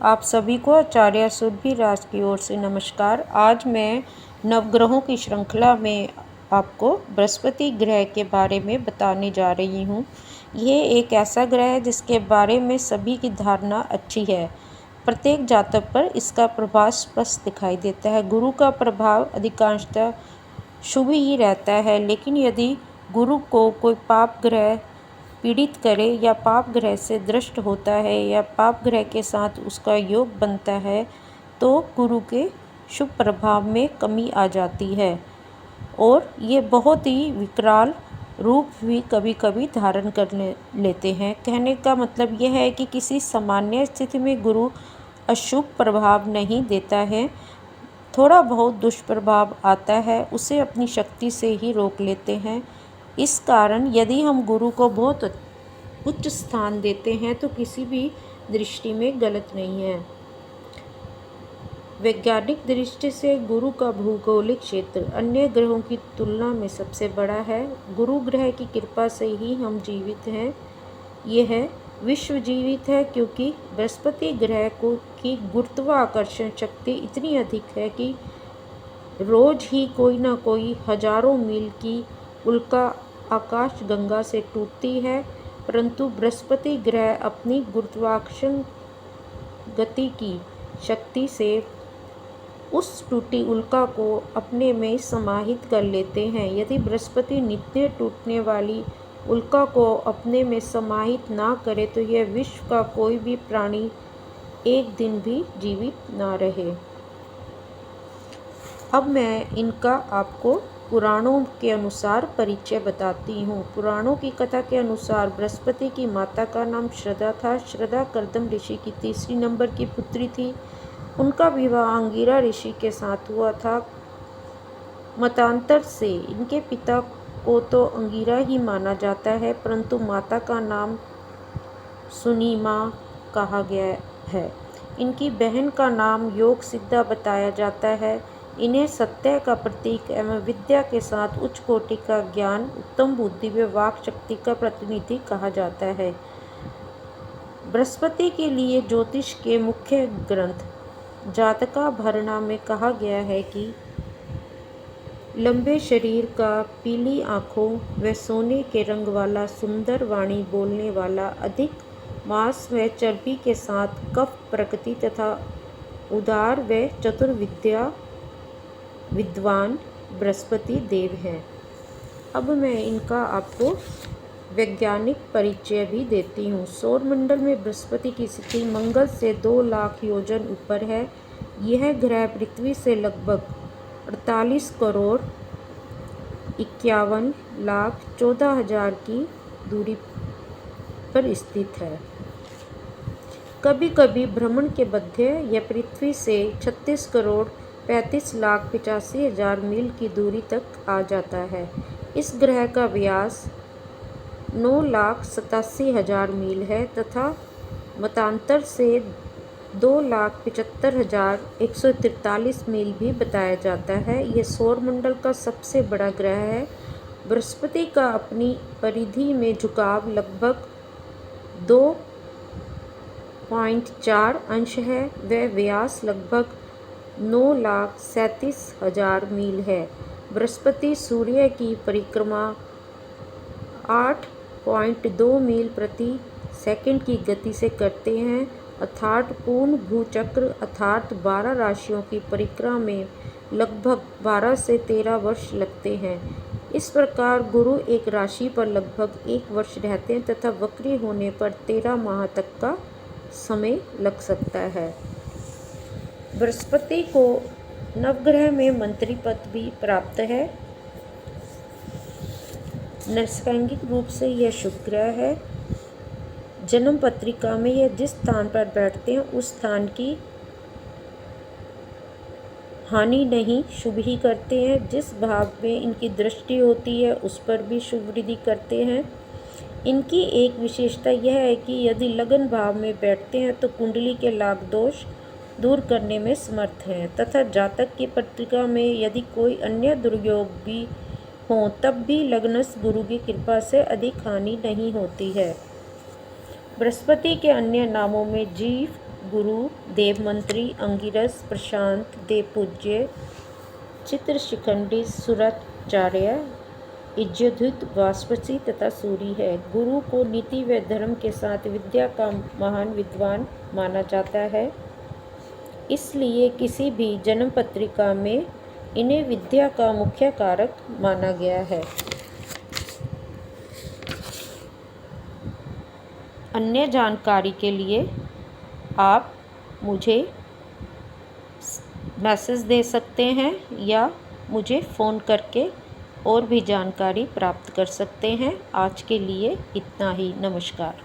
आप सभी को आचार्य सुरभि राज की ओर से नमस्कार। आज मैं नवग्रहों की श्रृंखला में आपको बृहस्पति ग्रह के बारे में बताने जा रही हूँ। ये एक ऐसा ग्रह है जिसके बारे में सभी की धारणा अच्छी है। प्रत्येक जातक पर इसका प्रभाव स्पष्ट दिखाई देता है। गुरु का प्रभाव अधिकांशतः शुभ ही रहता है, लेकिन यदि गुरु को कोई पाप ग्रह पीड़ित करे या पाप ग्रह से दृष्ट होता है या पाप ग्रह के साथ उसका योग बनता है तो गुरु के शुभ प्रभाव में कमी आ जाती है और ये बहुत ही विकराल रूप भी कभी कभी धारण कर लेते हैं। कहने का मतलब यह है कि किसी सामान्य स्थिति में गुरु अशुभ प्रभाव नहीं देता है, थोड़ा बहुत दुष्प्रभाव आता है, उसे अपनी शक्ति से ही रोक लेते हैं। इस कारण यदि हम गुरु को बहुत उच्च स्थान देते हैं तो किसी भी दृष्टि में गलत नहीं है। वैज्ञानिक दृष्टि से गुरु का भौगोलिक क्षेत्र अन्य ग्रहों की तुलना में सबसे बड़ा है। गुरु ग्रह की कृपा से ही हम जीवित हैं। यह विश्व जीवित है क्योंकि बृहस्पति ग्रह की गुरुत्वाकर्षण शक्ति इतनी अधिक है कि रोज ही कोई ना कोई हजारों मील की उल्का आकाश गंगा से टूटती है, परंतु बृहस्पति ग्रह अपनी गुरुत्वाकर्षण गति की शक्ति से उस टूटी उल्का को अपने में समाहित कर लेते हैं। यदि बृहस्पति नित्य टूटने वाली उल्का को अपने में समाहित ना करे तो यह विश्व का कोई भी प्राणी एक दिन भी जीवित ना रहे। अब मैं इनका आपको पुराणों के अनुसार परिचय बताती हूँ। पुराणों की कथा के अनुसार बृहस्पति की माता का नाम श्रद्धा था। श्रद्धा कर्दम ऋषि की तीसरी नंबर की पुत्री थी। उनका विवाह अंगिरा ऋषि के साथ हुआ था। मतांतर से इनके पिता को तो अंगिरा ही माना जाता है, परंतु माता का नाम सुनीमा कहा गया है। इनकी बहन का नाम योग सिद्धा बताया जाता है। इन्हें सत्य का प्रतीक एवं विद्या के साथ उच्च कोटि का ज्ञान, उत्तम बुद्धि व वाक शक्ति का प्रतिनिधि कहा जाता है। बृहस्पति के लिए ज्योतिष के मुख्य ग्रंथ जातकाभरणा में कहा गया है कि लंबे शरीर का, पीली आँखों व सोने के रंग वाला, सुंदर वाणी बोलने वाला, अधिक मांस व चर्बी के साथ कफ प्रकृति तथा उदार व चतुर विद्वान बृहस्पति देव हैं। अब मैं इनका आपको वैज्ञानिक परिचय भी देती हूँ। सौर मंडल में बृहस्पति की स्थिति मंगल से 2 लाख योजन ऊपर है। यह ग्रह पृथ्वी से लगभग 48 करोड़ 51,14,000 की दूरी पर स्थित है। कभी कभी भ्रमण के मध्य यह पृथ्वी से 36 करोड़ 35,85,000 मील की दूरी तक आ जाता है। इस ग्रह का व्यास 9,87,000 मील है तथा मतांतर से 2,75,143 मील भी बताया जाता है। यह सौर मंडल का सबसे बड़ा ग्रह है। बृहस्पति का अपनी परिधि में झुकाव लगभग 2.4 अंश है व व्यास लगभग 9,37,000 मील है। बृहस्पति सूर्य की परिक्रमा 8.2 मील प्रति सेकंड की गति से करते हैं, अर्थात पूर्ण भूचक्र अर्थात 12 राशियों की परिक्रमा में लगभग 12 से 13 वर्ष लगते हैं। इस प्रकार गुरु एक राशि पर लगभग 1 वर्ष रहते हैं तथा वक्री होने पर 13 माह तक का समय लग सकता है। बृहस्पति को नवग्रह में मंत्री पद भी प्राप्त है। नैसर्गिक रूप से यह शुभ ग्रह है। जन्म पत्रिका में यह जिस स्थान पर बैठते हैं उस स्थान की हानि नहीं, शुभ ही करते हैं। जिस भाव में इनकी दृष्टि होती है उस पर भी शुभ वृद्धि करते हैं। इनकी एक विशेषता यह है कि यदि लगन भाव में बैठते हैं तो कुंडली के लाभ दोष दूर करने में समर्थ हैं तथा जातक की पत्रिका में यदि कोई अन्य दुर्योग भी हो तब भी लग्नस्थ गुरु की कृपा से अधिक हानि नहीं होती है। बृहस्पति के अन्य नामों में जीव, गुरु देवमंत्री अंगिरस प्रशांत देवपूज्य चित्र शिखंडी सुराचार्य इज्जतुत वास्पसी तथा सूरी है। गुरु को नीति व धर्म के साथ विद्या का महान विद्वान माना जाता है, इसलिए किसी भी जन्म पत्रिका में इन्हें विद्या का मुख्य कारक माना गया है। अन्य जानकारी के लिए आप मुझे मैसेज दे सकते हैं या मुझे फ़ोन करके और भी जानकारी प्राप्त कर सकते हैं। आज के लिए इतना ही। नमस्कार।